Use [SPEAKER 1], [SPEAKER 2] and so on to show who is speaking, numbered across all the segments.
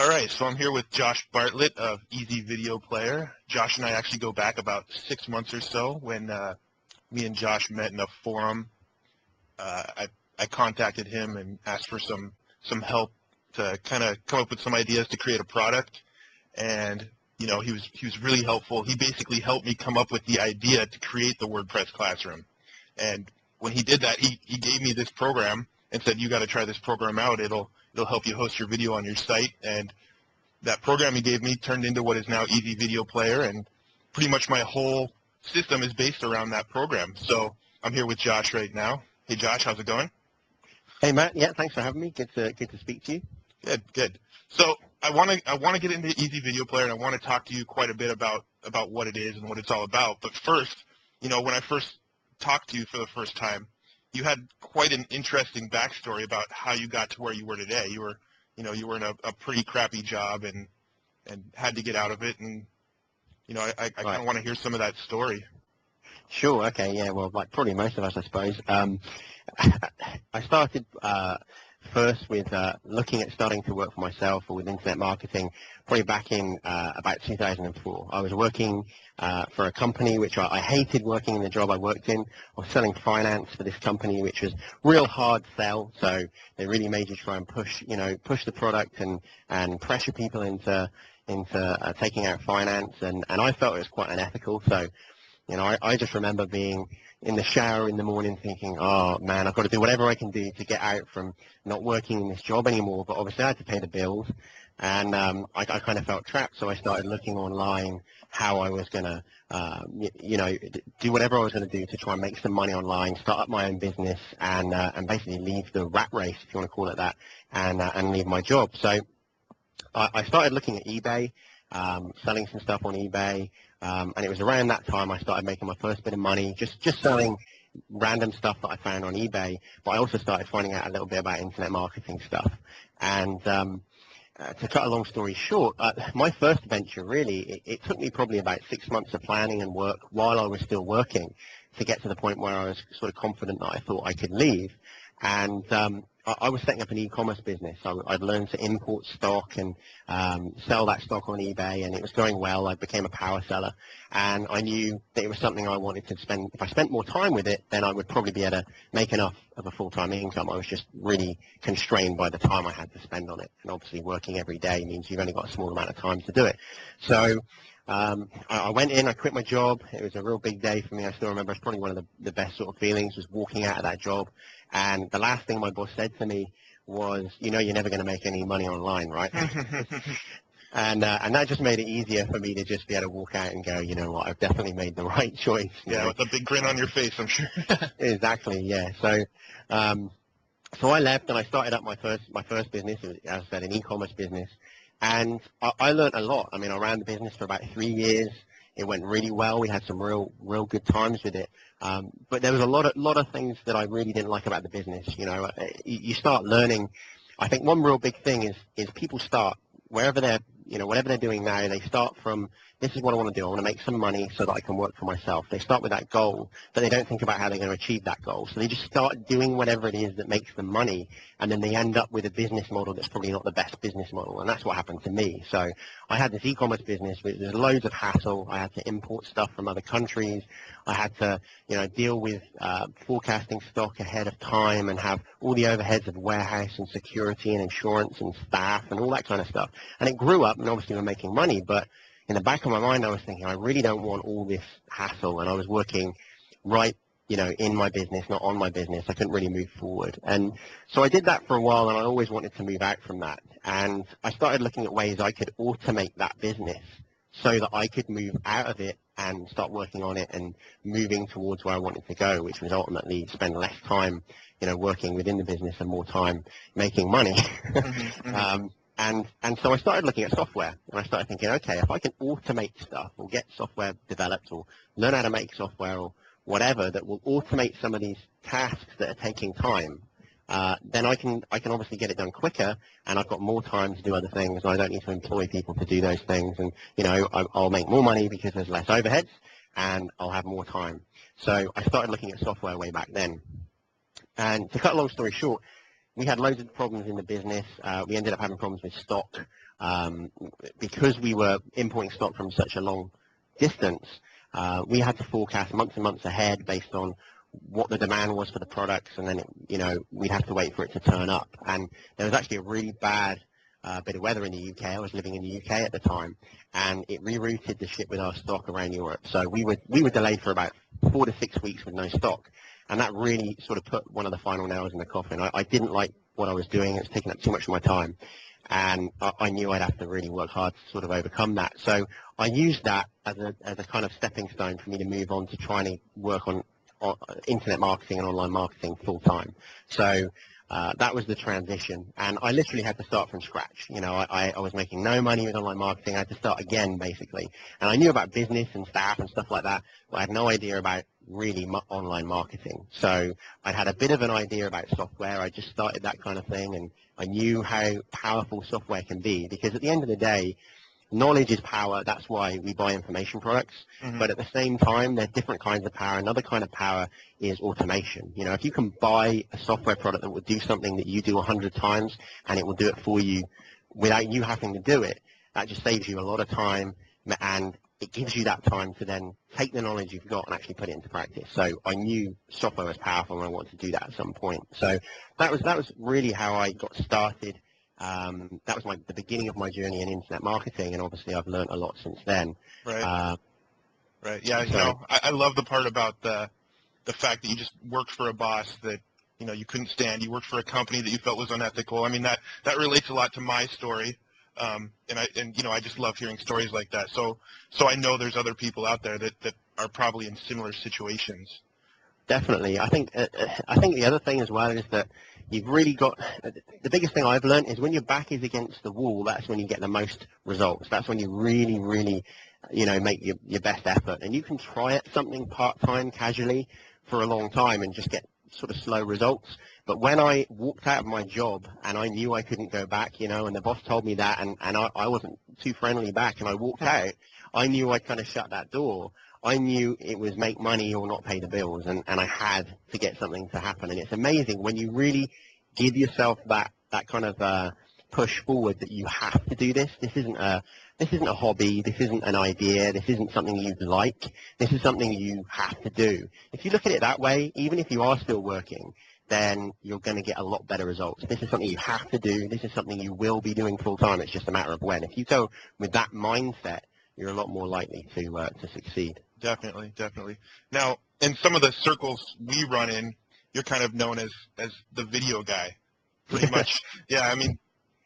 [SPEAKER 1] All right, so I'm here with Josh Bartlett of Easy Video Player. Josh and I actually go back about 6 months or so when me and Josh met in a forum. I contacted him and asked for some help to kind of come up with some ideas to create a product, and he was really helpful. He basically helped me come up with the idea to create the WordPress classroom, and when he did that, he gave me this program and said, "You got to try this program out. It'll help you host your video on your site." And that program he gave me turned into what is now Easy Video Player, and pretty much my whole system is based around that program. So I'm here with Josh right now. Hey Josh, how's it going?
[SPEAKER 2] Hey Matt, yeah, thanks for having me. Good to speak to you.
[SPEAKER 1] Good. So I want to get into Easy Video Player, and I want to talk to you quite a bit about what it is and what it's all about. But first, when I first talked to you for the first time, you had quite an interesting backstory about how you got to where you were today. You were in a pretty crappy job and had to get out of it, and I kind of want to hear some of that story.
[SPEAKER 2] Sure. Okay. Yeah. Well, like probably most of us, I suppose. I started first with looking at starting to work for myself or with internet marketing, probably back in about 2004. I was working for a company which I hated working in the job I worked in. I was selling finance for this company, which was real hard sell. So they really made you try and push the product and pressure people into taking out finance. And I felt it was quite unethical. So I just remember being in the shower in the morning thinking, oh man, I've got to do whatever I can do to get out from not working in this job anymore. But obviously I had to pay the bills, and I kind of felt trapped. So I started looking online how I was going to, do whatever I was going to do to try and make some money online, start up my own business, and basically leave the rat race, if you want to call it that, and leave my job. So I started looking at eBay, selling some stuff on eBay. And it was around that time I started making my first bit of money, just selling random stuff that I found on eBay. But I also started finding out a little bit about internet marketing stuff. And to cut a long story short, my first venture really, it took me probably about 6 months of planning and work while I was still working to get to the point where I was sort of confident that I thought I could leave. And I was setting up an e-commerce business. I'd learned to import stock and sell that stock on eBay, and it was going well. I became a power seller, and I knew that it was something I wanted to spend. If I spent more time with it, then I would probably be able to make enough of a full-time income. I was just really constrained by the time I had to spend on it, and obviously working every day means you've only got a small amount of time to do it. So I went in, I quit my job. It was a real big day for me. I still remember it's probably one of the best sort of feelings was walking out of that job. And the last thing my boss said to me was, you're never going to make any money online, right? And that just made it easier for me to just be able to walk out and go, you know what, I've definitely made the right choice.
[SPEAKER 1] Yeah, with a big grin on your face, I'm sure.
[SPEAKER 2] Exactly, yeah. So I left and I started up my first business, as I said, an e-commerce business. And I learned a lot. I mean, I ran the business for about 3 years. It went really well. We had some real good times with it. But there was a lot of things that I really didn't like about the business. You start learning. I think one real big thing is people start wherever they're, whatever they're doing now, they start from, this is what I want to do. I want to make some money so that I can work for myself. They start with that goal, but they don't think about how they're going to achieve that goal. So they just start doing whatever it is that makes them money, and then they end up with a business model that's probably not the best business model, and that's what happened to me. So I had this e-commerce business with there's loads of hassle. I had to import stuff from other countries. I had to, deal with forecasting stock ahead of time and have all the overheads of warehouse and security and insurance and staff and all that kind of stuff. And it grew up, and obviously we're making money, but in the back of my mind, I was thinking, I really don't want all this hassle, and I was working right, in my business, not on my business. I couldn't really move forward. And so I did that for a while, and I always wanted to move out from that. And I started looking at ways I could automate that business so that I could move out of it and start working on it and moving towards where I wanted to go, which was ultimately spend less time, working within the business and more time making money. And so I started looking at software, and I started thinking, okay, if I can automate stuff or get software developed or learn how to make software or whatever that will automate some of these tasks that are taking time, then I can obviously get it done quicker, and I've got more time to do other things, and I don't need to employ people to do those things, and I'll make more money because there's less overheads, and I'll have more time. So I started looking at software way back then. And to cut a long story short, we had loads of problems in the business. We ended up having problems with stock because we were importing stock from such a long distance. We had to forecast months and months ahead based on what the demand was for the products, and then we'd have to wait for it to turn up. And there was actually a really bad bit of weather in the UK. I was living in the UK at the time, and it rerouted the ship with our stock around Europe. So we were delayed for about 4 to 6 weeks with no stock, and that really sort of put one of the final nails in the coffin. I didn't like what I was doing. It was taking up too much of my time, and I knew I'd have to really work hard to sort of overcome that. So I used that as a kind of stepping stone for me to move on to trying to work on internet marketing and online marketing full time. So that was the transition, and I literally had to start from scratch. I was making no money with online marketing. I had to start again, basically. And I knew about business and staff and stuff like that, but I had no idea about really online marketing. So I had a bit of an idea about software. I just started that kind of thing, and I knew how powerful software can be, because at the end of the day, knowledge is power. That's why we buy information products.
[SPEAKER 1] Mm-hmm.
[SPEAKER 2] But at the same time, there's different kinds of power. Another kind of power is automation. If you can buy a software product that will do something that you do 100 times and it will do it for you without you having to do it, that just saves you a lot of time, and it gives you that time to then take the knowledge you've got and actually put it into practice. So I knew software was powerful and I wanted to do that at some point. So that was really how I got started. That was the beginning of my journey in internet marketing, and obviously I've learned a lot since then.
[SPEAKER 1] Right. Right. Yeah. I love the part about the fact that you just worked for a boss that you couldn't stand. You worked for a company that you felt was unethical. I mean, that relates a lot to my story, and I just love hearing stories like that. So I know there's other people out there that are probably in similar situations.
[SPEAKER 2] Definitely. I think the other thing as well is that you've really got, the biggest thing I've learned is when your back is against the wall, that's when you get the most results. That's when you really, really, make your best effort. And you can try at something part-time, casually, for a long time and just get sort of slow results. But when I walked out of my job and I knew I couldn't go back, and the boss told me that, and I wasn't too friendly back, and I walked out, I knew I'd kind of shut that door. I knew it was make money or not pay the bills, and I had to get something to happen. And it's amazing when you really give yourself that kind of push forward that you have to do this. This isn't a hobby. This isn't an idea. This isn't something you'd like. This is something you have to do. If you look at it that way, even if you are still working, then you're going to get a lot better results. This is something you have to do. This is something you will be doing full time. It's just a matter of when. If you go with that mindset, you're a lot more likely to succeed.
[SPEAKER 1] Definitely. Now, in some of the circles we run in, you're kind of known as the video guy, pretty much. Yeah, I mean,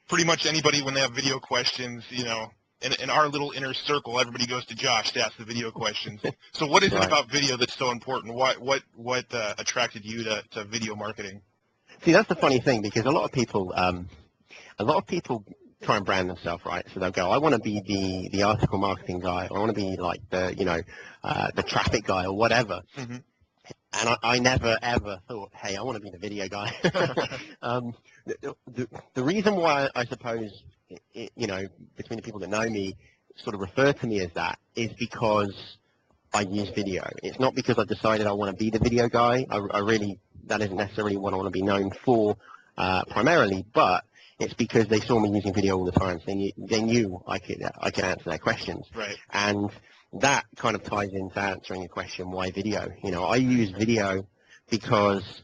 [SPEAKER 1] pretty much anybody, when they have video questions, in our little inner circle, everybody goes to Josh to ask the video questions. So what is it about video that's so important? What attracted you to video marketing?
[SPEAKER 2] See, that's the funny thing, because a lot of people try and brand themselves, right? So they'll go, I want to be the article marketing guy. I want to be like the traffic guy or whatever.
[SPEAKER 1] Mm-hmm.
[SPEAKER 2] And I never, ever thought, hey, I want to be the video guy. The reason why I suppose, between the people that know me, sort of refer to me as that, is because I use video. It's not because I've decided I want to be the video guy. That isn't necessarily what I want to be known for primarily, but it's because they saw me using video all the time. So they knew I could answer their questions.
[SPEAKER 1] Right.
[SPEAKER 2] And that kind of ties into answering your question, why video? I use video because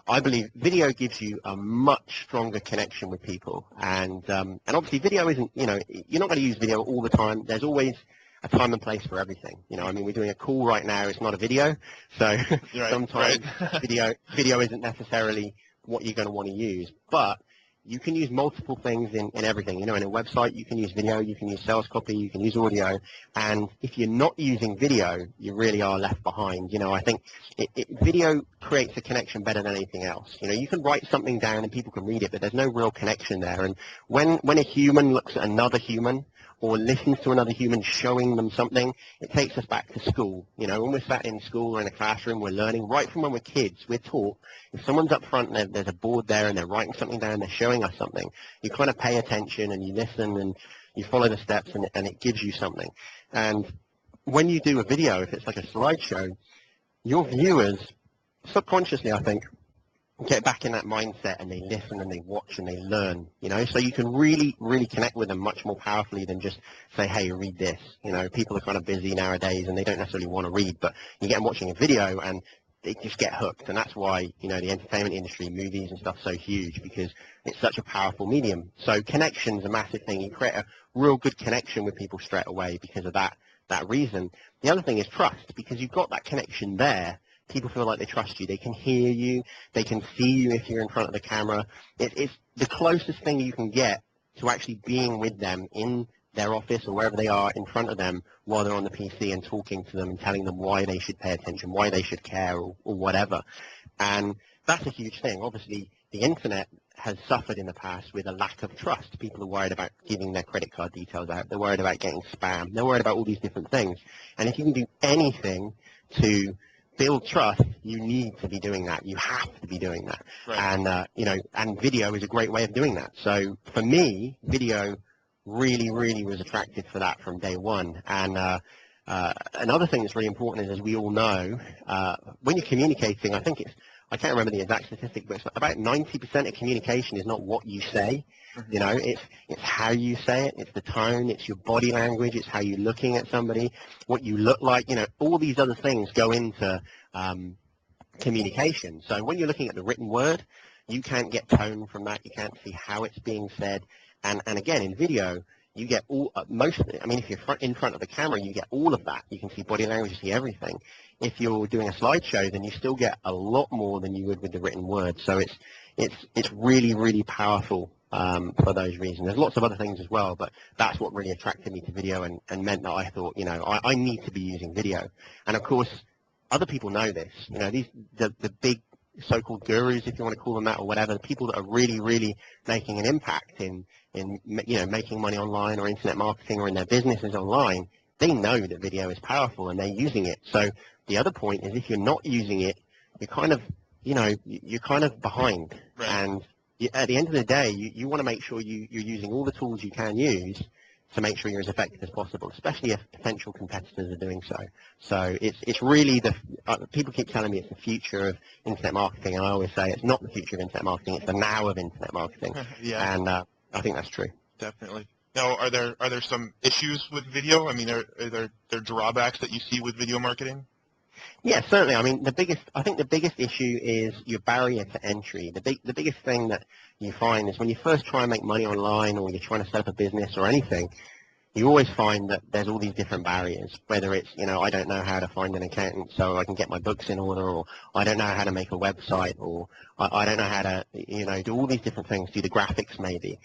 [SPEAKER 2] I believe video gives you a much stronger connection with people. And obviously video isn't, you're not going to use video all the time. There's always a time and place for everything. I mean, we're doing a call right now. It's not a video. So sometimes video isn't necessarily what you're going to want to use. But you can use multiple things in everything. In a website, you can use video, you can use sales copy, you can use audio. And if you're not using video, you really are left behind. I think video creates a connection better than anything else. You can write something down and people can read it, but there's no real connection there. And when a human looks at another human or listens to another human showing them something, it takes us back to school. When we're sat in school or in a classroom, we're learning right from when we're kids. We're taught if someone's up front and there's a board there and they're writing something down, they're showing us something, you kind of pay attention and you listen and you follow the steps, and it gives you something. And when you do a video, if it's like a slideshow, your viewers, subconsciously, I think, get back in that mindset and they listen and they watch and they learn, so you can really, really connect with them much more powerfully than just say, hey, read this. People are kind of busy nowadays and they don't necessarily want to read, but you get them watching a video and they just get hooked. And that's why, the entertainment industry, movies and stuff, so huge, because it's such a powerful medium. So connection's a massive thing. You create a real good connection with people straight away because of that reason. The other thing is trust, because you've got that connection there. People feel like they trust you. They can hear you. They can see you if you're in front of the camera. It's the closest thing you can get to actually being with them in their office or wherever they are in front of them while they're on the PC and talking to them and telling them why they should pay attention, why they should care or whatever. And that's a huge thing. Obviously, the internet has suffered in the past with a lack of trust. People are worried about giving their credit card details out. They're worried about getting spam. They're worried about all these different things. And if you can do anything to build trust, you need to be doing that. You have to be doing that.
[SPEAKER 1] Right.
[SPEAKER 2] And, and video is a great way of doing that. So for me, video really, really was attracted for that from day one. And another thing that's really important is, as we all know, when you're communicating, I can't remember the exact statistic, but it's about 90% of communication is not what you say. It's how you say it, it's the tone, it's your body language, it's how you're looking at somebody, what you look like, all these other things go into communication. So when you're looking at the written word, you can't get tone from that, you can't see how it's being said. And again, in video, you get most of it. I mean, if you're in front of the camera, you get all of that. You can see body language, you see everything. If you're doing a slideshow, then you still get a lot more than you would with the written word. So it's really, really powerful for those reasons. There's lots of other things as well, but that's what really attracted me to video and meant that I thought, I need to be using video. And of course, other people know this. The big so-called gurus, if you want to call them that or whatever, the people that are really, really making an impact in making money online or internet marketing or in their businesses online, they know that video is powerful and they're using it. So the other point is, if you're not using it, you're kind of, you're kind of behind.
[SPEAKER 1] Right.
[SPEAKER 2] And at the end of the day, you want to make sure you're using all the tools you can use to make sure you're as effective as possible, especially if potential competitors are doing so. So it's really people keep telling me it's the future of internet marketing, and I always say it's not the future of internet marketing, it's the now of internet marketing.
[SPEAKER 1] Yeah.
[SPEAKER 2] And I think that's true.
[SPEAKER 1] Definitely. Now, are there some issues with video? I mean, are there drawbacks that you see with video marketing?
[SPEAKER 2] Yeah, certainly. I mean, I think the biggest issue is your barrier to entry. The biggest thing that you find is when you first try and make money online, or you're trying to set up a business or anything, you always find that there's all these different barriers, whether it's, I don't know how to find an accountant so I can get my books in order, or I don't know how to make a website, or I don't know how to, do all these different things, do the graphics maybe.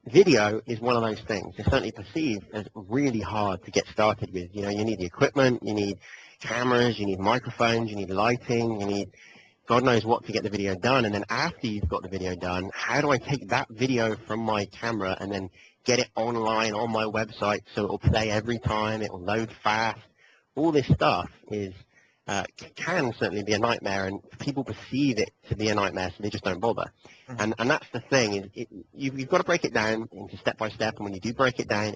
[SPEAKER 2] Video is one of those things. It's certainly perceived as really hard to get started with. You need the equipment, you need cameras, you need microphones, you need lighting, you need God knows what to get the video done. And then after you've got the video done, how do I take that video from my camera and then get it online on my website so it'll play every time, it'll load fast? All this stuff can certainly be a nightmare, and people perceive it to be a nightmare, so they just don't bother. And that's the thing, is you've got to break it down into step by step, and when you do break it down,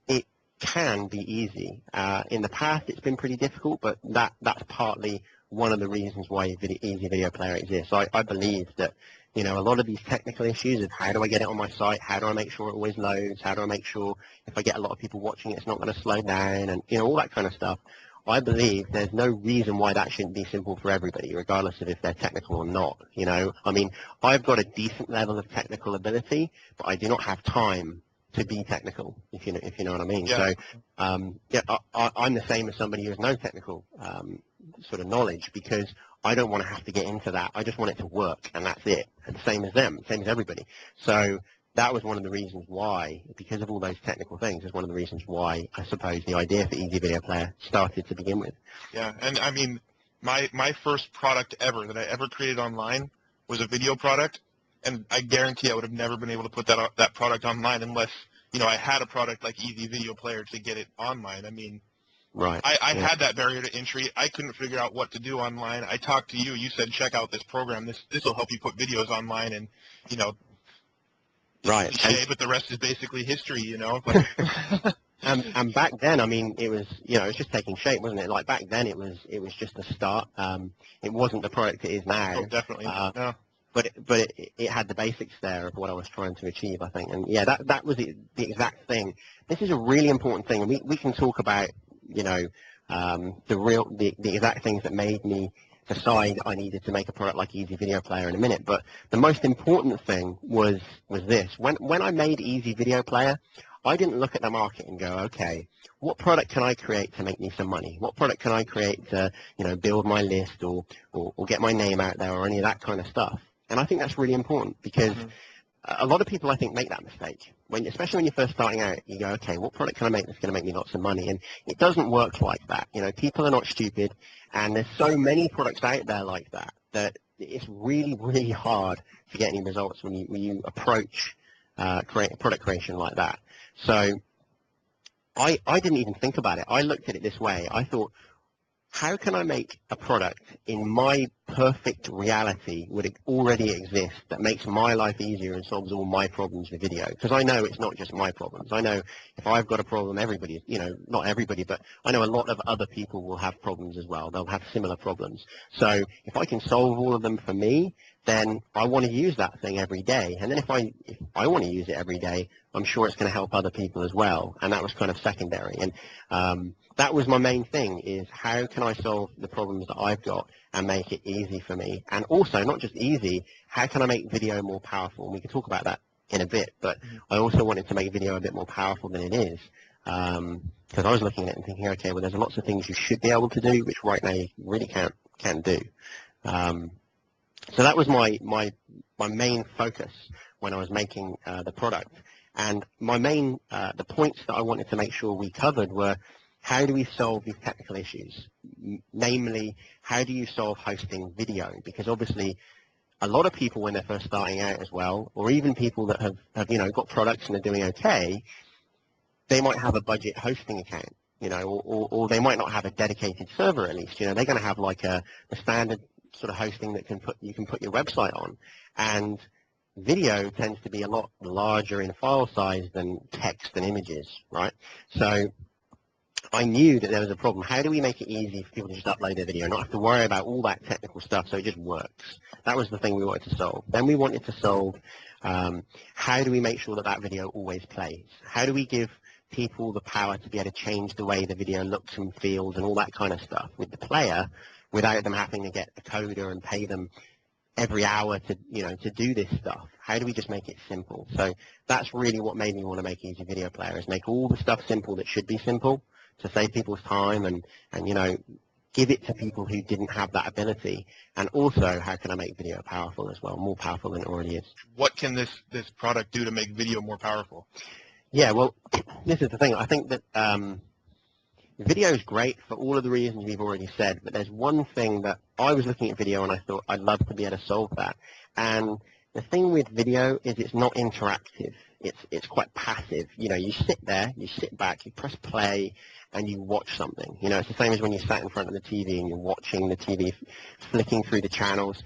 [SPEAKER 2] it can be easy. In the past, it's been pretty difficult, but that's partly one of the reasons why Easy Video Player exists. I believe that, a lot of these technical issues of how do I get it on my site, how do I make sure it always loads, how do I make sure if I get a lot of people watching it's not going to slow down, and, all that kind of stuff. I believe there's no reason why that shouldn't be simple for everybody, regardless of if they're technical or not. I mean, I've got a decent level of technical ability, but I do not have time to be technical, if you know what I mean.
[SPEAKER 1] Yeah.
[SPEAKER 2] So, I'm the same as somebody who has no technical sort of knowledge, because I don't want to have to get into that. I just want it to work, and that's it. And same as them, same as everybody. So that was one of the reasons why, because of all those technical things, is one of the reasons why I suppose the idea for Easy Video Player started to begin with.
[SPEAKER 1] Yeah, and I mean, my first product ever that I ever created online was a video product, and I guarantee I would have never been able to put that product online unless, I had a product like Easy Video Player to get it online. I mean,
[SPEAKER 2] right.
[SPEAKER 1] I had that barrier to entry. I couldn't figure out what to do online. I talked to you. You said, check out this program. This will help you put videos online, and,
[SPEAKER 2] right.
[SPEAKER 1] Cliche, but the rest is basically history,
[SPEAKER 2] And And back then, I mean, it was, you know, it was just taking shape, wasn't it? Like back then, it was just a start. It wasn't the product it is now.
[SPEAKER 1] Oh, definitely. No.
[SPEAKER 2] But it had the basics there of what I was trying to achieve, I think. And yeah, that was the exact thing. This is a really important thing, and we can talk about, you know, the exact things that made me decide I needed to make a product like Easy Video Player in a minute. But the most important thing was this. When I made Easy Video Player, I didn't look at the market and go, okay, what product can I create to make me some money? What product can I create to, you know, build my list or get my name out there or any of that kind of stuff? And I think that's really important because a lot of people, I think, make that mistake. Especially when you're first starting out, you go, okay, what product can I make that's going to make me lots of money? And it doesn't work like that. You know, people are not stupid, and there's so many products out there like that that it's really, really hard to get any results when you approach product creation like that. So I didn't even think about it. I looked at it this way. I thought, how can I make a product in my perfect reality would it already exist that makes my life easier and solves all my problems with video? Because I know it's not just my problems. I know if I've got a problem, everybody, you know, not everybody, but I know a lot of other people will have problems as well. They'll have similar problems. So if I can solve all of them for me, then I want to use that thing every day. And then if I want to use it every day, I'm sure it's going to help other people as well. And that was kind of secondary. And that was my main thing, is how can I solve the problems that I've got and make it easy for me? And also, not just easy, how can I make video more powerful? And we can talk about that in a bit, but I also wanted to make video a bit more powerful than it is. Because I was looking at it and thinking, okay, well, there's lots of things you should be able to do, which right now you really can't do. So that was my main focus when I was making the product. And my main, the points that I wanted to make sure we covered were, how do we solve these technical issues? Namely, how do you solve hosting video? Because obviously, a lot of people when they're first starting out as well, or even people that have you know, got products and are doing okay, they might have a budget hosting account, you know, or they might not have a dedicated server at least. You know, they're going to have like a standard sort of hosting that you can put your website on. And video tends to be a lot larger in file size than text and images, right? So I knew that there was a problem. How do we make it easy for people to just upload their video and not have to worry about all that technical stuff so it just works? That was the thing we wanted to solve. Then we wanted to solve how do we make sure that that video always plays? How do we give people the power to be able to change the way the video looks and feels and all that kind of stuff with the player without them having to get a coder and pay them every hour to, you know, to do this stuff? How do we just make it simple? So that's really what made me want to make Easy Video Player, is make all the stuff simple that should be simple, to save people's time and you know, give it to people who didn't have that ability. And also, how can I make video powerful as well, more powerful than it already is?
[SPEAKER 1] What can this product do to make video more powerful?
[SPEAKER 2] Yeah, well, this is the thing. I think that video is great for all of the reasons we've already said, but there's one thing that I was looking at video and I thought I'd love to be able to solve that. And the thing with video is it's not interactive. It's quite passive. You know, you sit there, you sit back, you press play, and you watch something. You know, it's the same as when you sat in front of the TV and you're watching the TV, flicking through the channels.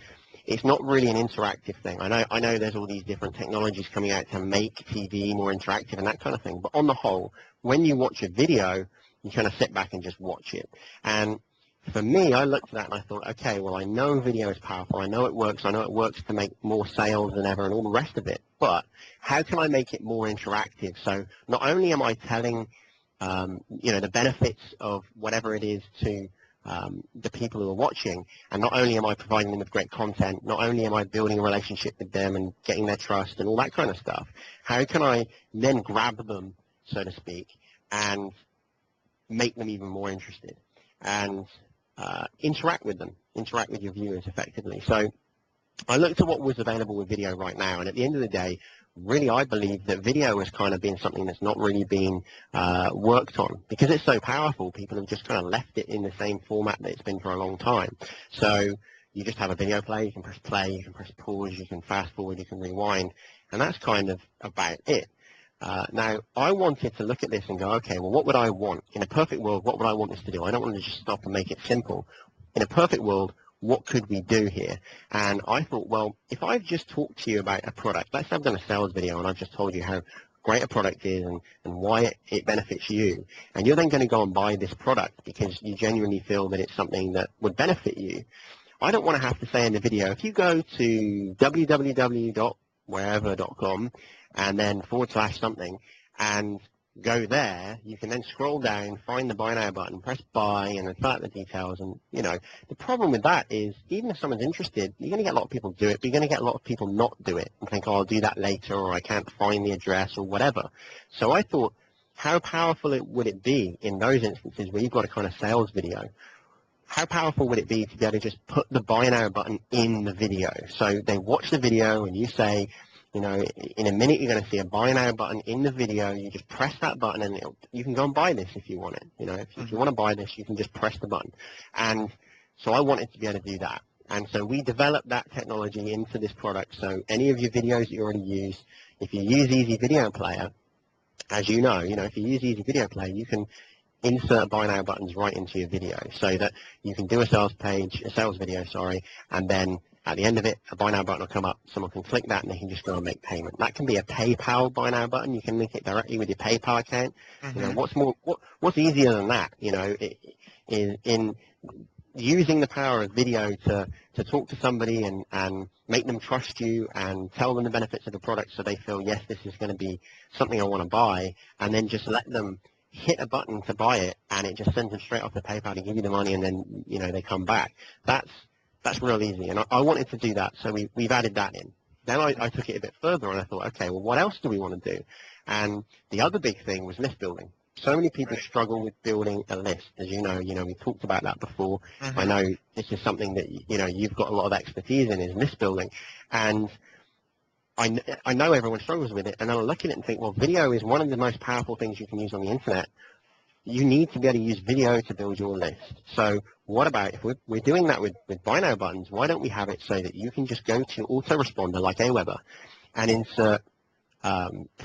[SPEAKER 2] It's not really an interactive thing. I know there's all these different technologies coming out to make TV more interactive and that kind of thing, but on the whole, when you watch a video, you kind of sit back and just watch it. And for me, I looked at that and I thought, okay, well, I know video is powerful. I know it works. I know it works to make more sales than ever and all the rest of it. But how can I make it more interactive? So not only am I telling, you know, the benefits of whatever it is to the people who are watching, and not only am I providing them with great content, not only am I building a relationship with them and getting their trust and all that kind of stuff, how can I then grab them, so to speak, and make them even more interested and interact with them, interact with your viewers effectively? So I looked at what was available with video right now, and at the end of the day, really I believe that video has kind of been something that's not really been worked on. Because it's so powerful, people have just kind of left it in the same format that it's been for a long time. So you just have a video play, you can press play, you can press pause, you can fast forward, you can rewind, and that's kind of about it. Now, I wanted to look at this and go, okay, well, what would I want? In a perfect world, what would I want this to do? I don't want to just stop and make it simple. In a perfect world, what could we do here? And I thought, well, if I've just talked to you about a product, let's say I've done a sales video and I've just told you how great a product is and why it benefits you. And you're then going to go and buy this product because you genuinely feel that it's something that would benefit you. I don't want to have to say in the video, if you go to www.wherever.com and then / something and go there, you can then scroll down, find the buy now button, press buy, and then fill out the details. And, you know, the problem with that is even if someone's interested, you're going to get a lot of people do it, but you're going to get a lot of people not do it and think, oh, I'll do that later, or I can't find the address, or whatever. So I thought, how powerful would it be in those instances where you've got a kind of sales video? How powerful would it be to be able to just put the buy now button in the video? So they watch the video and you say, you know, in a minute you're going to see a buy now button in the video. You just press that button and you can go and buy this if you want it. You know, if you want to buy this, you can just press the button. And so I wanted to be able to do that. And so we developed that technology into this product. So any of your videos that you already use, if you use Easy Video Player, as you know, if you use Easy Video Player, you can insert buy now buttons right into your video so that you can do a sales video, and then at the end of it, a buy now button will come up. Someone can click that and they can just go and make payment. That can be a PayPal buy now button. You can link it directly with your PayPal account. You know, what's easier than that? You know, in using the power of video to talk to somebody and make them trust you and tell them the benefits of the product so they feel, yes, this is going to be something I want to buy, and then just let them hit a button to buy it, and it just sends them straight off the PayPal to give you the money, and then, you know, they come back. That's real easy, and I wanted to do that, so we've added that in. Then I took it a bit further, and I thought, okay, well, what else do we want to do? And the other big thing was list building. So many people struggle with building a list, as you know, we talked about that before. I know this is something that, you know, you've got a lot of expertise in, is list building, and I know everyone struggles with it, and then I look at it and think, well, video is one of the most powerful things you can use on the internet. You need to be able to use video to build your list. So what about if we're doing that with buy now buttons, why don't we have it so that you can just go to autoresponder like Aweber and insert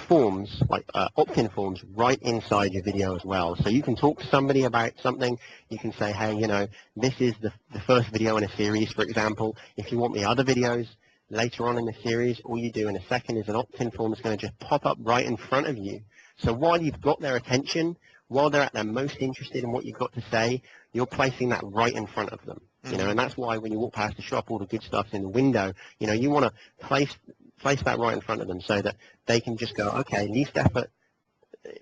[SPEAKER 2] forms, like opt-in forms, right inside your video as well. So you can talk to somebody about something. You can say, hey, you know, this is the first video in a series, for example. If you want the other videos later on in the series, all you do in a second is an opt-in form is going to just pop up right in front of you. So while you've got their attention, while they're at their most interested in what you've got to say, you're placing that right in front of them. You know, and that's why when you walk past the shop, all the good stuff's in the window. You know, you want to place that right in front of them so that they can just go, okay, least effort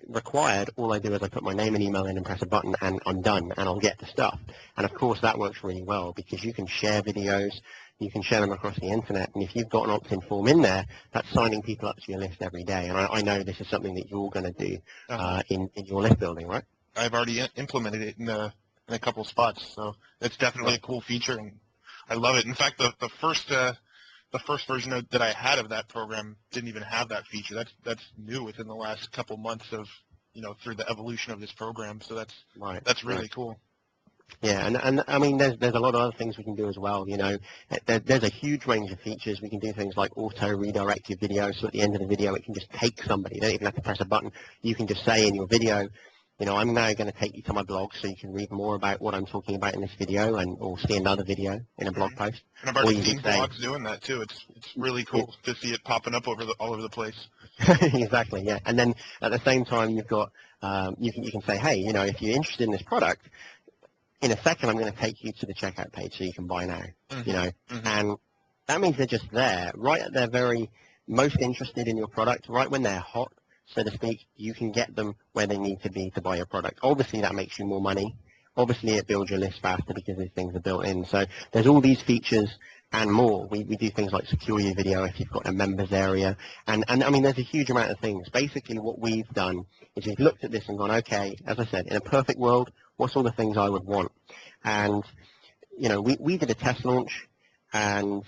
[SPEAKER 2] required. All I do is I put my name and email in and press a button, and I'm done, and I'll get the stuff. And of course, that works really well because you can share videos. You can share them across the internet, and if you've got an opt-in form in there, that's signing people up to your list every day. And I know this is something that you're going to do in your list building, right?
[SPEAKER 1] I've already implemented it in a couple spots, so it's definitely a cool feature, and I love it. In fact, the first version that I had of that program didn't even have that feature. That's new within the last couple months of, you know, through the evolution of this program. So that's really cool.
[SPEAKER 2] Yeah, and I mean, there's a lot of other things we can do as well. You know, there's a huge range of features. We can do things like auto redirect your video, so at the end of the video, it can just take somebody. You don't even have to press a button. You can just say in your video, you know, I'm now going to take you to my blog so you can read more about what I'm talking about in this video, or see another video in a blog post.
[SPEAKER 1] And I've already seen blogs doing that too. It's really cool to see it popping up all over the place.
[SPEAKER 2] Exactly, yeah. And then at the same time, you've got you can say, hey, you know, if you're interested in this product, in a second, I'm going to take you to the checkout page so you can buy now, you know, and that means they're just there, right at their very most interested in your product, right when they're hot, so to speak. You can get them where they need to be to buy your product. Obviously, that makes you more money. Obviously, it builds your list faster because these things are built in. So there's all these features and more. We do things like secure your video if you've got a members area. And I mean, there's a huge amount of things. Basically, what we've done is we've looked at this and gone, okay, as I said, in a perfect world, what's all the things I would want? And, you know, we did a test launch, and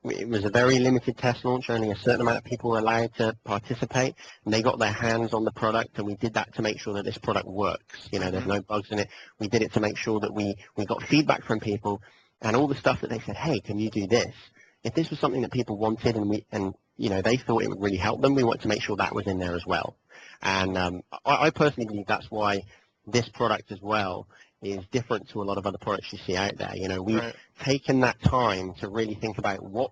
[SPEAKER 2] it was a very limited test launch. Only a certain amount of people were allowed to participate, and they got their hands on the product, and we did that to make sure that this product works. You know, there's no bugs in it. We did it to make sure that we got feedback from people, and all the stuff that they said, hey, can you do this? If this was something that people wanted and you know, they thought it would really help them, we want to make sure that was in there as well. And I personally believe that's why this product as well is different to a lot of other products you see out there. You know, we've taken that time to really think about what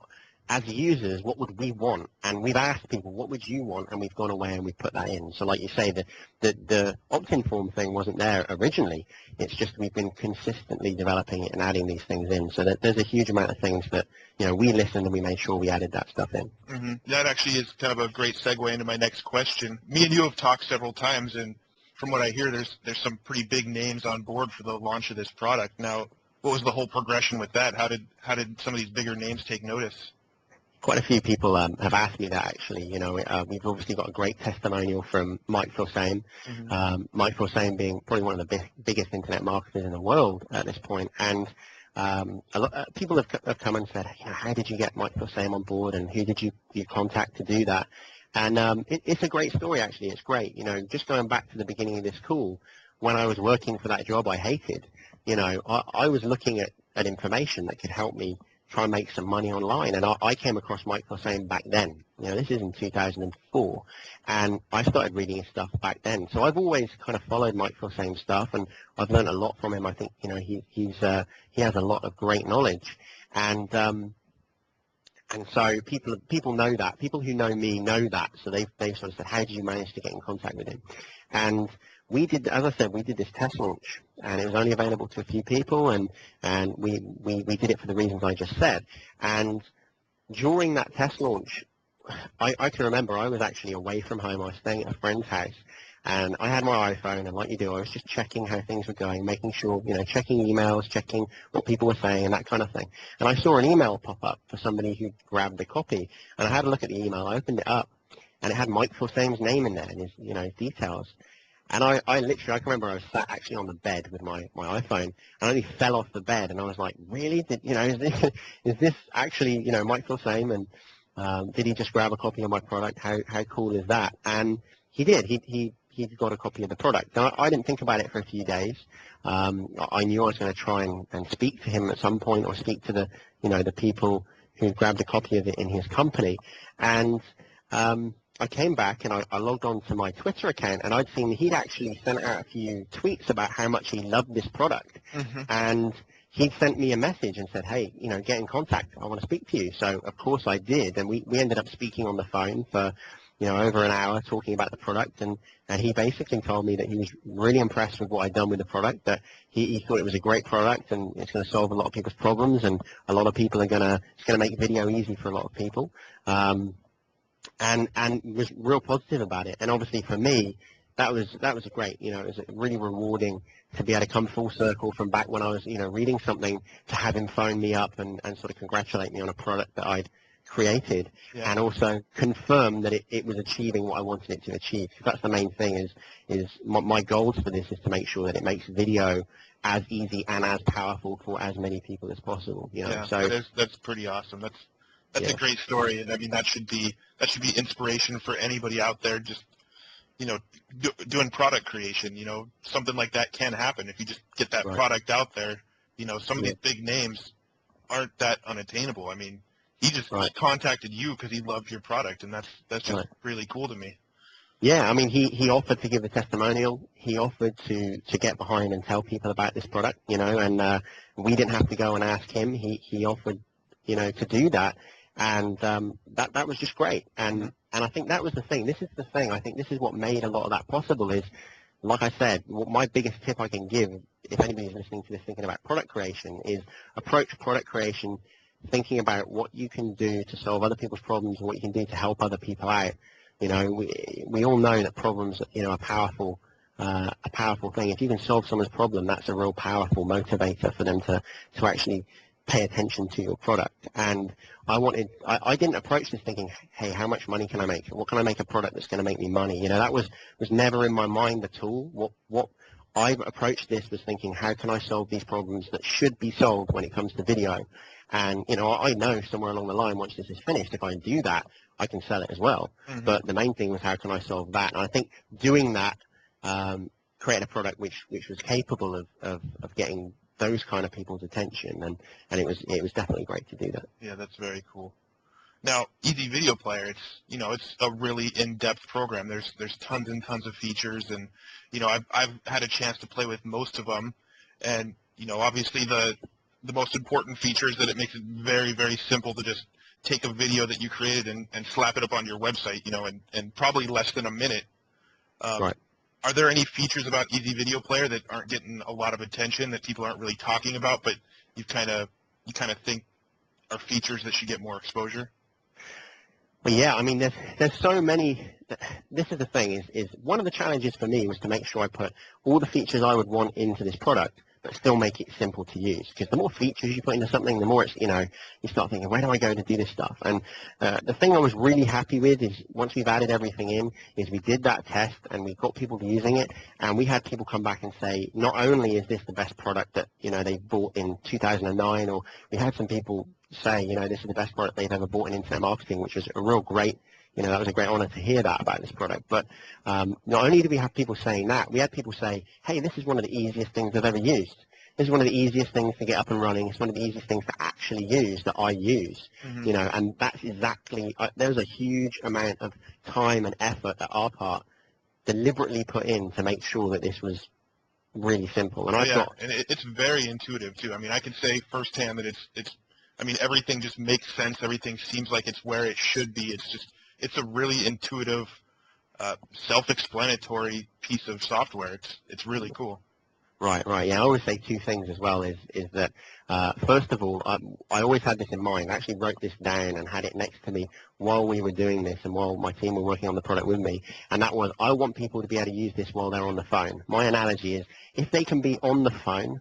[SPEAKER 2] as users, what would we want? And we've asked people, what would you want? And we've gone away and we've put that in. So like you say, the opt-in form thing wasn't there originally. It's just we've been consistently developing it and adding these things in. So that there's a huge amount of things that, we listened and we made sure we added that stuff in.
[SPEAKER 1] Mm-hmm. That actually is kind of a great segue into my next question. Me and you have talked several times, and from what I hear, there's some pretty big names on board for the launch of this product. Now, what was the whole progression with that? How did some of these bigger names take notice?
[SPEAKER 2] Quite a few people have asked me that, actually. We've obviously got a great testimonial from Mike Filsaime.
[SPEAKER 1] Mm-hmm.
[SPEAKER 2] Mike Filsaime being probably one of the biggest internet marketers in the world at this point. And people have come and said, how did you get Mike Filsaime on board, and who did you contact to do that? And it's a great story, actually. It's great. Just going back to the beginning of this call, when I was working for that job I hated, I was looking at information that could help me try and make some money online. And I came across Mike Filsaime back then. This is in 2004. And I started reading his stuff back then. So I've always kind of followed Mike Filsaime's stuff, and I've learned a lot from him. I think, he has a lot of great knowledge. And so people know that. People who know me know that. So they've sort of said, how did you manage to get in contact with him? And we did, as I said, we did this test launch, and it was only available to a few people, and we did it for the reasons I just said. And during that test launch, I can remember I was actually away from home. I was staying at a friend's house, and I had my iPhone, and like you do, I was just checking how things were going, making sure, checking emails, checking what people were saying, and that kind of thing. And I saw an email pop up for somebody who grabbed a copy, and I had a look at the email. I opened it up, and it had Mike Filsaime's name in there and his, details. And I can remember I was sat actually on the bed with my iPhone, and I only fell off the bed, and I was like, really? Is this actually, Mike Filsaime? And did he just grab a copy of my product? How cool is that? And he did. He got a copy of the product. And I didn't think about it for a few days. I knew I was going to try and speak to him at some point, or speak to the people who grabbed a copy of it in his company. And I came back and I logged on to my Twitter account, and I'd seen he'd actually sent out a few tweets about how much he loved this product.
[SPEAKER 1] Mm-hmm.
[SPEAKER 2] And he sent me a message and said, hey, get in contact. I want to speak to you. So, of course, I did. And we ended up speaking on the phone for, over an hour, talking about the product. And he basically told me that he was really impressed with what I'd done with the product, that he thought it was a great product, and it's going to solve a lot of people's problems, and a lot of people it's going to make video easy for a lot of people. And was real positive about it. And obviously for me, that was a great, it was really rewarding to be able to come full circle from back when I was, reading something, to have him phone me up and sort of congratulate me on a product that I'd created,
[SPEAKER 1] Yeah.
[SPEAKER 2] and also confirm that it was achieving what I wanted it to achieve. That's the main thing, is my goals for this is to make sure that it makes video as easy and as powerful for as many people as possible.
[SPEAKER 1] Yeah,
[SPEAKER 2] So
[SPEAKER 1] that's pretty awesome. That's a great story, and I mean that should be inspiration for anybody out there just doing product creation. Something like that can happen if you just get that product out there. Some of these big names aren't that unattainable. I mean, he just contacted you because he loved your product, and that's just really cool to me.
[SPEAKER 2] Yeah, I mean, he offered to give a testimonial. He offered to get behind and tell people about this product, and we didn't have to go and ask him. He offered, to do that. And that was just great. And I think that was the thing. This is the thing. I think this is what made a lot of that possible is, like I said, my biggest tip I can give, if anybody's listening to this thinking about product creation, is approach product creation thinking about what you can do to solve other people's problems and what you can do to help other people out. We all know that problems, are a powerful thing. If you can solve someone's problem, that's a real powerful motivator for them to actually pay attention to your product. And I didn't approach this thinking, hey, how much money can I make? What can I make a product that's going to make me money? That was never in my mind at all. What I approached this was thinking, how can I solve these problems that should be solved when it comes to video? And, I know somewhere along the line, once this is finished, if I do that, I can sell it as well. Mm-hmm. But the main thing was, how can I solve that? And I think doing that, created a product which was capable of getting those kind of people's attention, and it was definitely great to do that.
[SPEAKER 1] Yeah, that's very cool. Now, Easy Video Player, it's a really in-depth program. There's tons and tons of features, and I've had a chance to play with most of them, and obviously the most important feature is that it makes it very, very simple to just take a video that you created and slap it up on your website, you know, in probably less than a minute.
[SPEAKER 2] Right.
[SPEAKER 1] Are there any features about Easy Video Player that aren't getting a lot of attention, that people aren't really talking about, but you kind of think are features that should get more exposure?
[SPEAKER 2] Well, yeah, I mean, there's so many. This is the thing, is one of the challenges for me was to make sure I put all the features I would want into this product, but still make it simple to use. Because the more features you put into something, the more it's, you know, you start thinking, where do I go to do this stuff? And the thing I was really happy with is once we've added everything in, is we did that test and we got people using it, and we had people come back and say, not only is this the best product that, you know, they bought in 2009, or we had some people say, you know, this is the best product they've ever bought in internet marketing, which was a real great, you know, that was a great honor to hear that about this product. But not only did we have people saying that, we had people say, hey, this is one of the easiest things I've ever used. This is one of the easiest things to get up and running. It's one of the easiest things to actually use that I use, you know, and that's exactly, there was a huge amount of time and effort at our part deliberately put in to make sure that this was really simple. And I've got,
[SPEAKER 1] and it's very intuitive too. I mean, I can say firsthand that it's I mean, everything just makes sense. Everything seems like it's where it should be. It's a really intuitive, self-explanatory piece of software. It's really cool.
[SPEAKER 2] Right. Yeah, I always say two things as well, is that, first of all, I always had this in mind. I actually wrote this down and had it next to me while we were doing this and while my team were working on the product with me, and that was, I want people to be able to use this while they're on the phone. My analogy is, if they can be on the phone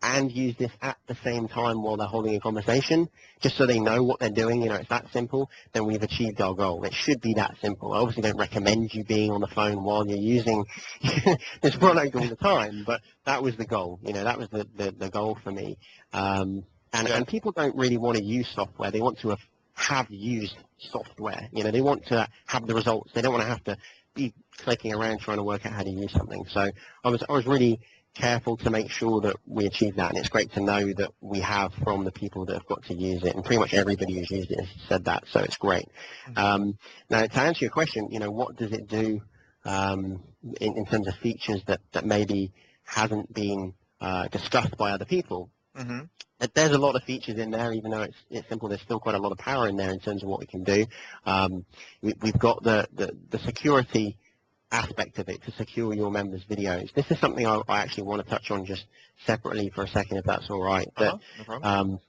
[SPEAKER 2] and use this at the same time while they're holding a conversation, just so they know what they're doing, you know, it's that simple, then we've achieved our goal. It should be that simple. I obviously don't recommend you being on the phone while you're using this product all the time, but that was the goal. You know, that was the goal for me. And people don't really want to use software. They want to have used software. You know, they want to have the results. They don't want to have to be clicking around trying to work out how to use something. So I was really careful to make sure that we achieve that, and it's great to know that we have from the people that have got to use it, and pretty much everybody who's used it has said that, so it's great. Now, to answer your question, you know, what does it do in terms of features that maybe hasn't been discussed by other people? There's a lot of features in there, even though it's simple. There's still quite a lot of power in there in terms of what we can do. We've got the security aspect of it to secure your members' videos. This is something I actually want to touch on just separately for a second, if that's all right.
[SPEAKER 1] No problem.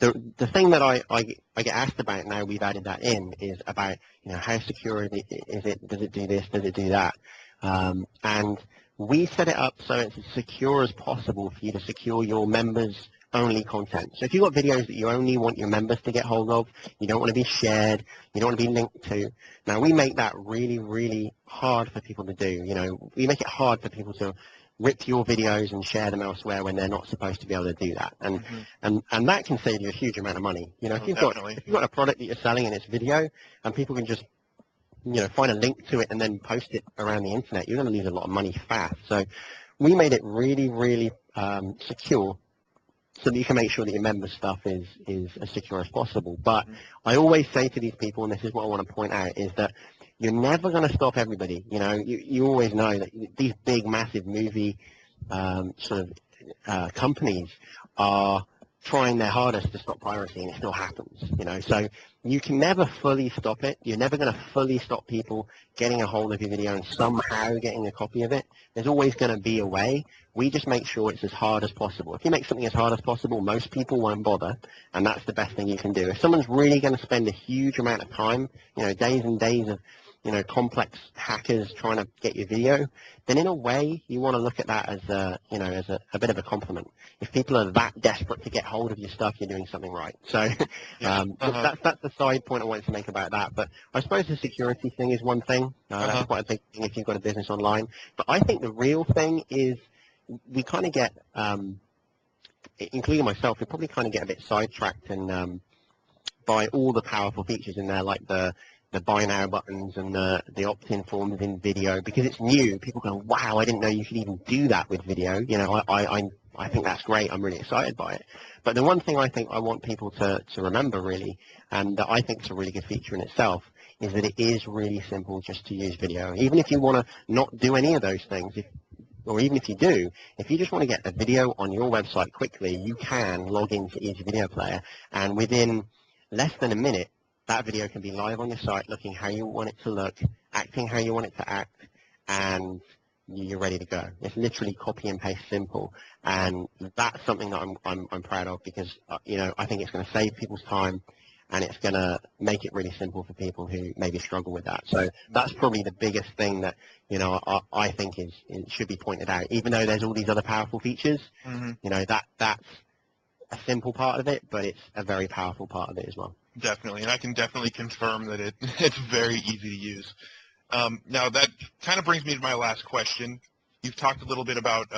[SPEAKER 2] The thing that I get asked about now we've added that in is about, you know, how secure is it? Does it do this? Does it do that? And we set it up so it's as secure as possible for you to secure your members' only content. So if you've got videos that you only want your members to get hold of, you don't want to be shared, you don't want to be linked to, now we make that really, really hard for people to do. You know, we make it hard for people to rip your videos and share them elsewhere when they're not supposed to be able to do that. And that can save you a huge amount of money. You know, if you've got a product that you're selling and it's video and people can just, you know, find a link to it and then post it around the internet, you're going to lose a lot of money fast. So we made it really, really secure, so that you can make sure that your member stuff is as secure as possible. But I always say to these people, and this is what I want to point out, is that you're never going to stop everybody. You know, you always know that these big, massive movie companies are trying their hardest to stop piracy, and it still happens. You know, so you can never fully stop it. You're never going to fully stop people getting a hold of your video and somehow getting a copy of it. There's always going to be a way. We just make sure it's as hard as possible. If you make something as hard as possible, most people won't bother, and that's the best thing you can do. If someone's really going to spend a huge amount of time, you know, days and days of, you know, complex hackers trying to get your video, then in a way you want to look at that as a, you know, as a bit of a compliment. If people are that desperate to get hold of your stuff, you're doing something right. So that's the side point I wanted to make about that. But I suppose the security thing is one thing. That's quite a big thing if you've got a business online. But I think the real thing is we kind of get, including myself, we probably kind of get a bit sidetracked and by all the powerful features in there, like the buy now buttons and the opt-in forms in video, because it's new. People go, wow, I didn't know you could even do that with video. You know, I think that's great. I'm really excited by it. But the one thing I think I want people to remember really, and that I think is a really good feature in itself, is that it is really simple just to use video. Even if you want to not do any of those things, or even if you do, if you just want to get a video on your website quickly, you can log into Easy Video Player, and within less than a minute, that video can be live on your site, looking how you want it to look, acting how you want it to act, and you're ready to go. It's literally copy and paste simple, and that's something that I'm proud of, because I think it's going to save people's time, and it's going to make it really simple for people who maybe struggle with that. So that's probably the biggest thing that I think it should be pointed out. Even though there's all these other powerful features, that's a simple part of it, but it's a very powerful part of it as well.
[SPEAKER 1] Definitely, and I can definitely confirm that it's very easy to use. Now that kind of brings me to my last question. You've talked a little bit about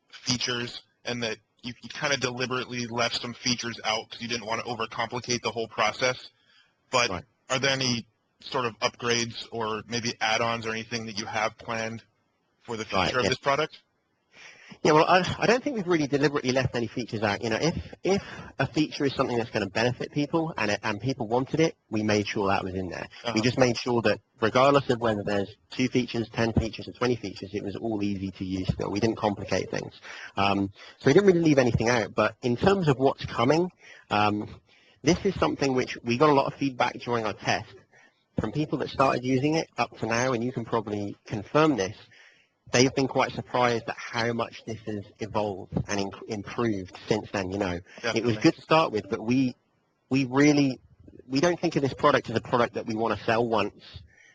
[SPEAKER 1] features, and that you kind of deliberately left some features out because you didn't want to overcomplicate the whole process. But
[SPEAKER 2] Right.
[SPEAKER 1] Are there any sort of upgrades or maybe add-ons or anything that you have planned for the future of this product?
[SPEAKER 2] Yeah, well, I don't think we've really deliberately left any features out. If a feature is something that's going to benefit people and people wanted it, we made sure that was in there. We just made sure that regardless of whether there's 2 features, 10 features, or 20 features, it was all easy to use still. We didn't complicate things. So we didn't really leave anything out. But in terms of what's coming, this is something which we got a lot of feedback during our test from people that started using it up to now, and you can probably confirm this. They've been quite surprised at how much this has evolved and improved since then. It was good to start with, but we don't think of this product as a product that we want to sell once,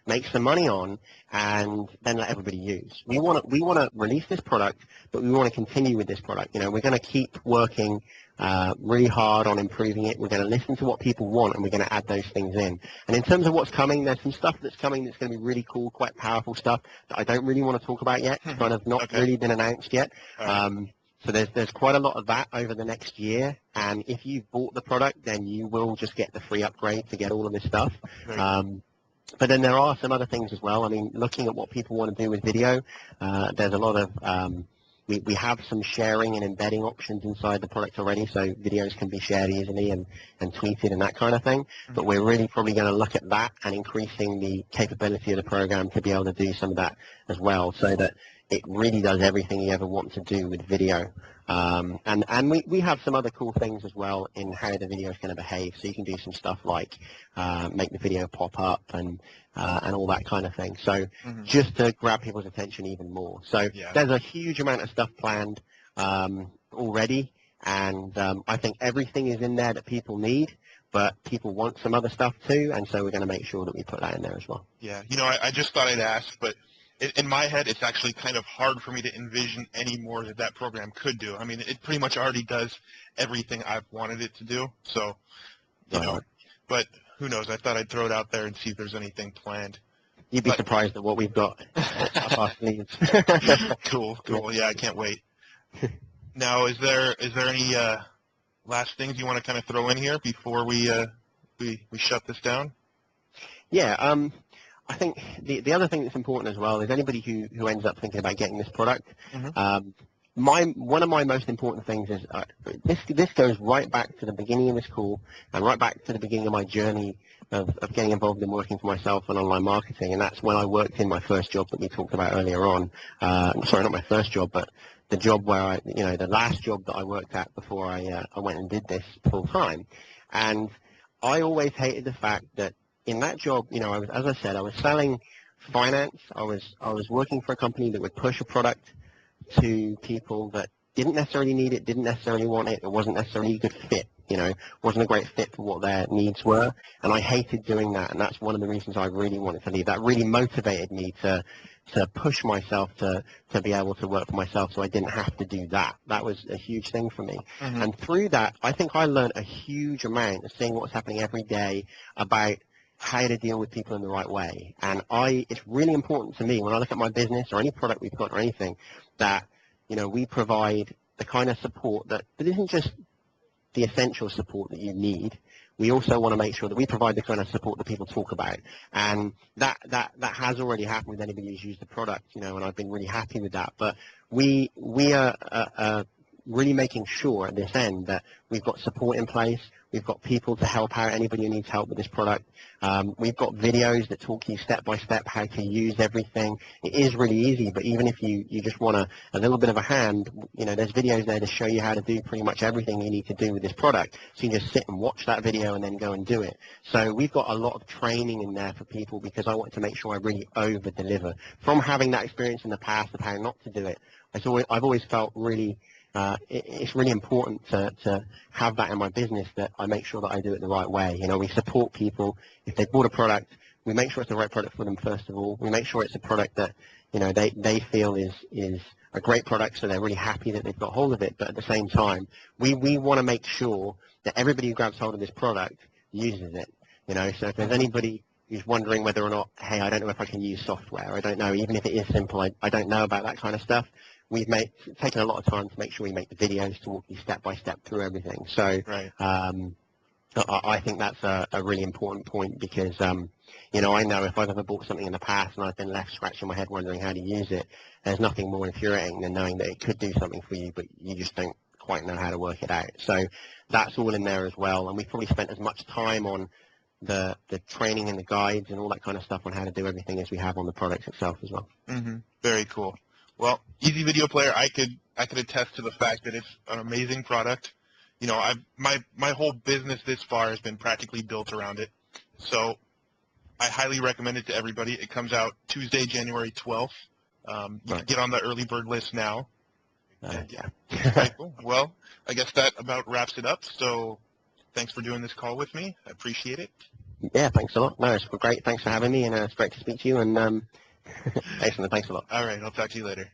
[SPEAKER 2] make some money on, and then let everybody use. We want to release this product, but we want to continue with this product. We're going to keep working really hard on improving it. We're going to listen to what people want, and we're going to add those things in. And in terms of what's coming, there's some stuff that's coming that's going to be really cool, quite powerful stuff that I don't really want to talk about yet. It's kind of not really been announced yet. So there's quite a lot of that over the next year, and if you've bought the product, then you will just get the free upgrade to get all of this stuff. But then there are some other things as well. I mean, looking at what people want to do with video, there's a lot of we have some sharing and embedding options inside the product already, so videos can be shared easily and tweeted and that kind of thing. But we're really probably going to look at that and increasing the capability of the program to be able to do some of that as well, so that it really does everything you ever want to do with video. And we have some other cool things as well in how the video is going to behave. So you can do some stuff like make the video pop up and all that kind of thing. So just to grab people's attention even more. So there's a huge amount of stuff planned already, and I think everything is in there that people need. But people want some other stuff too, and so we're going to make sure that we put that in there as well.
[SPEAKER 1] Yeah, I just thought I'd ask, but in my head, it's actually kind of hard for me to envision any more that program could do. I mean, it pretty much already does everything I've wanted it to do. So, but who knows? I thought I'd throw it out there and see if there's anything planned.
[SPEAKER 2] You'd be surprised at what we've got up our sleeves.
[SPEAKER 1] Cool. Yeah, I can't wait. Now, is there any last things you want to kind of throw in here before we shut this down?
[SPEAKER 2] Yeah. I think the other thing that's important as well is anybody who ends up thinking about getting this product, one of my most important things is this goes right back to the beginning of this call and right back to the beginning of my journey of getting involved in working for myself and online marketing, and that's when I worked in my first job that we talked about earlier on. Sorry, not my first job, but the job where the last job that I worked at before I went and did this full time. And I always hated the fact that in that job, as I said, I was selling finance. I was working for a company that would push a product to people that didn't necessarily need it, didn't necessarily want it. It wasn't necessarily a good fit. Wasn't a great fit for what their needs were. And I hated doing that. And that's one of the reasons I really wanted to leave. That really motivated me to push myself to be able to work for myself, so I didn't have to do that. That was a huge thing for me. And through that, I think I learned a huge amount of seeing what's happening every day about how to deal with people in the right way. And it's really important to me when I look at my business or any product we've got or anything that, we provide the kind of support that isn't just the essential support that you need. We also want to make sure that we provide the kind of support that people talk about. And that has already happened with anybody who's used the product, and I've been really happy with that. But we are really making sure at this end that we've got support in place, we've got people to help out anybody who needs help with this product. We've got videos that talk you step by step how to use everything. It is really easy, but even if you just want a little bit of a hand, there's videos there to show you how to do pretty much everything you need to do with this product. So you just sit and watch that video and then go and do it. So we've got a lot of training in there for people because I want to make sure I really over-deliver. From having that experience in the past of how not to do it, I've always felt really, it's really important to have that in my business, that I make sure that I do it the right way. We support people. If they've bought a product, we make sure it's the right product for them first of all. We make sure it's a product that they feel is a great product, so they're really happy that they've got hold of it. But at the same time, we want to make sure that everybody who grabs hold of this product uses it. So if there's anybody who's wondering whether or not, hey, I don't know if I can use software, I don't know, even if it is simple, I don't know about that kind of stuff, we've taken a lot of time to make sure we make the videos to walk you step by step through everything. So
[SPEAKER 1] Right.
[SPEAKER 2] I think that's a really important point because, I know if I've ever bought something in the past and I've been left scratching my head wondering how to use it, there's nothing more infuriating than knowing that it could do something for you, but you just don't quite know how to work it out. So that's all in there as well, and we've probably spent as much time on the training and the guides and all that kind of stuff on how to do everything as we have on the product itself as well.
[SPEAKER 1] Mm-hmm. Very cool. Well, Easy Video Player, I could attest to the fact that it's an amazing product. My whole business this far has been practically built around it. So I highly recommend it to everybody. It comes out Tuesday, January 12th. You can get on the early bird list now.
[SPEAKER 2] Yeah.
[SPEAKER 1] Very cool. Well, I guess that about wraps it up. So thanks for doing this call with me. I appreciate it.
[SPEAKER 2] Yeah, thanks a lot. No, it's great. Thanks for having me, and it's great to speak to you. And excellent. Thanks a lot.
[SPEAKER 1] All right. I'll talk to you later.